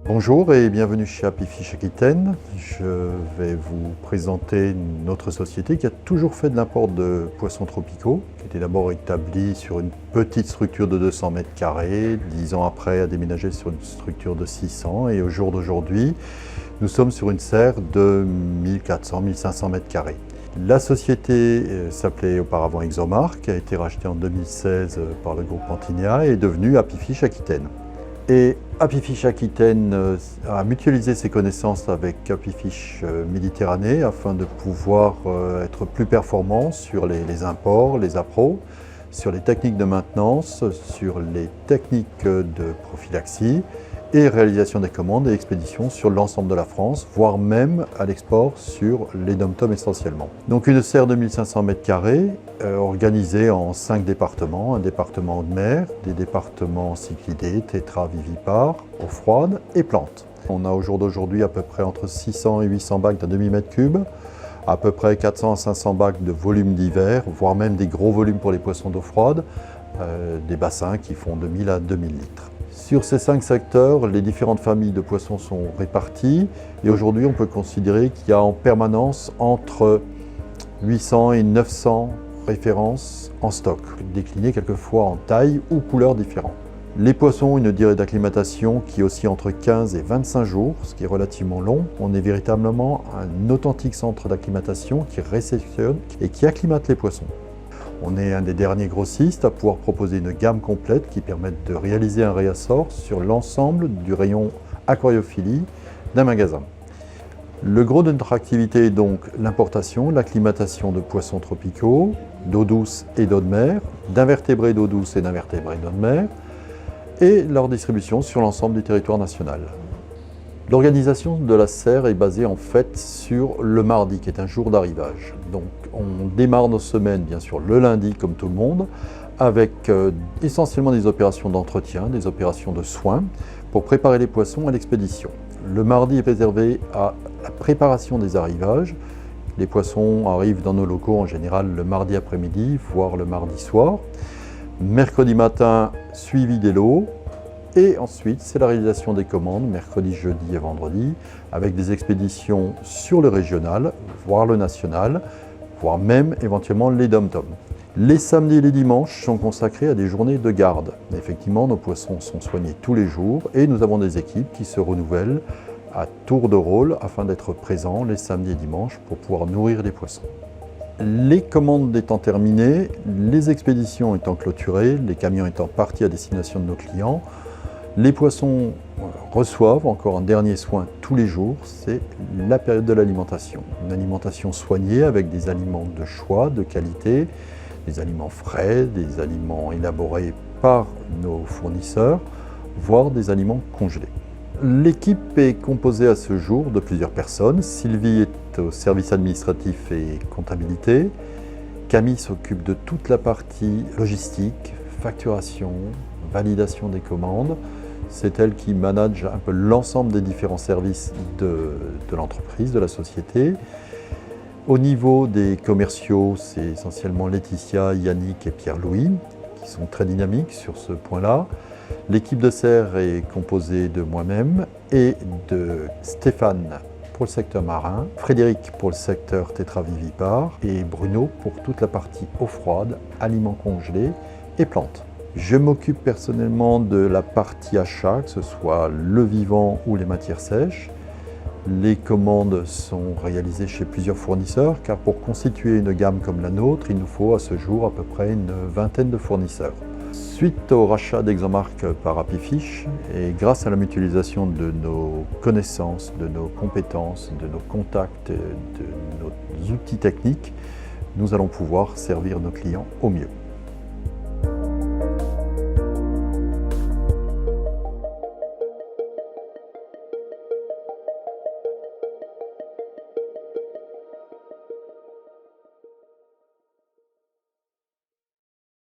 Bonjour et bienvenue chez Apifish Aquitaine. Je vais vous présenter notre société qui a toujours fait de l'import de poissons tropicaux, qui était d'abord établie sur une petite structure de 200 mètres carrés, 10 ans après a déménagé sur une structure de 600 et au jour d'aujourd'hui, nous sommes sur une serre de 1400-1500 mètres carrés. La société s'appelait auparavant Exomarc, a été rachetée en 2016 par le groupe Antinia et est devenue Apifish Aquitaine. Et Apifish Aquitaine a mutualisé ses connaissances avec Apifish Méditerranée afin de pouvoir être plus performant sur les imports, les appros, sur les techniques de maintenance, sur les techniques de prophylaxie et réalisation des commandes et expéditions sur l'ensemble de la France, voire même à l'export sur les dom-toms essentiellement. Donc une serre de 1500 m², organisée en 5 départements, un département eau de mer, des départements cyclidés, tétra, vivipares, eau froide et plantes. On a au jour d'aujourd'hui à peu près entre 600 et 800 bacs d'un demi-mètre cube, à peu près 400 à 500 bacs de volume d'hiver, voire même des gros volumes pour les poissons d'eau froide, des bassins qui font de 1000 à 2000 litres. Sur ces 5 secteurs, les différentes familles de poissons sont réparties et aujourd'hui on peut considérer qu'il y a en permanence entre 800 et 900 références en stock, déclinées quelquefois en taille ou couleurs différentes. Les poissons ont une durée d'acclimatation qui oscille entre 15 et 25 jours, ce qui est relativement long. On est véritablement un authentique centre d'acclimatation qui réceptionne et qui acclimate les poissons. On est un des derniers grossistes à pouvoir proposer une gamme complète qui permette de réaliser un réassort sur l'ensemble du rayon aquariophilie d'un magasin. Le gros de notre activité est donc l'importation, l'acclimatation de poissons tropicaux, d'eau douce et d'eau de mer, d'invertébrés d'eau douce et d'invertébrés d'eau de mer, et leur distribution sur l'ensemble du territoire national. L'organisation de la serre est basée en fait sur le mardi, qui est un jour d'arrivage. Donc on démarre nos semaines, bien sûr, le lundi, comme tout le monde, avec essentiellement des opérations d'entretien, des opérations de soins, pour préparer les poissons à l'expédition. Le mardi est réservé à la préparation des arrivages. Les poissons arrivent dans nos locaux en général le mardi après-midi, voire le mardi soir. Mercredi matin, suivi des lots. Et ensuite, c'est la réalisation des commandes, mercredi, jeudi et vendredi, avec des expéditions sur le régional, voire le national, voire même éventuellement les dom-toms. Les samedis et les dimanches sont consacrés à des journées de garde. Effectivement, nos poissons sont soignés tous les jours et nous avons des équipes qui se renouvellent à tour de rôle afin d'être présents les samedis et dimanches pour pouvoir nourrir les poissons. Les commandes étant terminées, les expéditions étant clôturées, les camions étant partis à destination de nos clients, les poissons reçoivent encore un dernier soin tous les jours, c'est la période de l'alimentation. Une alimentation soignée avec des aliments de choix, de qualité, des aliments frais, des aliments élaborés par nos fournisseurs, voire des aliments congelés. L'équipe est composée à ce jour de plusieurs personnes. Sylvie est au service administratif et comptabilité. Camille s'occupe de toute la partie logistique, facturation, validation des commandes. C'est elle qui manage un peu l'ensemble des différents services de l'entreprise, de la société. Au niveau des commerciaux, c'est essentiellement Laetitia, Yannick et Pierre-Louis qui sont très dynamiques sur ce point-là. L'équipe de serre est composée de moi-même et de Stéphane pour le secteur marin, Frédéric pour le secteur tétravivipare et Bruno pour toute la partie eau froide, aliments congelés et plantes. Je m'occupe personnellement de la partie achat, que ce soit le vivant ou les matières sèches. Les commandes sont réalisées chez plusieurs fournisseurs, car pour constituer une gamme comme la nôtre, il nous faut à ce jour à peu près une vingtaine de fournisseurs. Suite au rachat d'Exomarc par Apifish, et grâce à la mutualisation de nos connaissances, de nos compétences, de nos contacts, de nos outils techniques, nous allons pouvoir servir nos clients au mieux.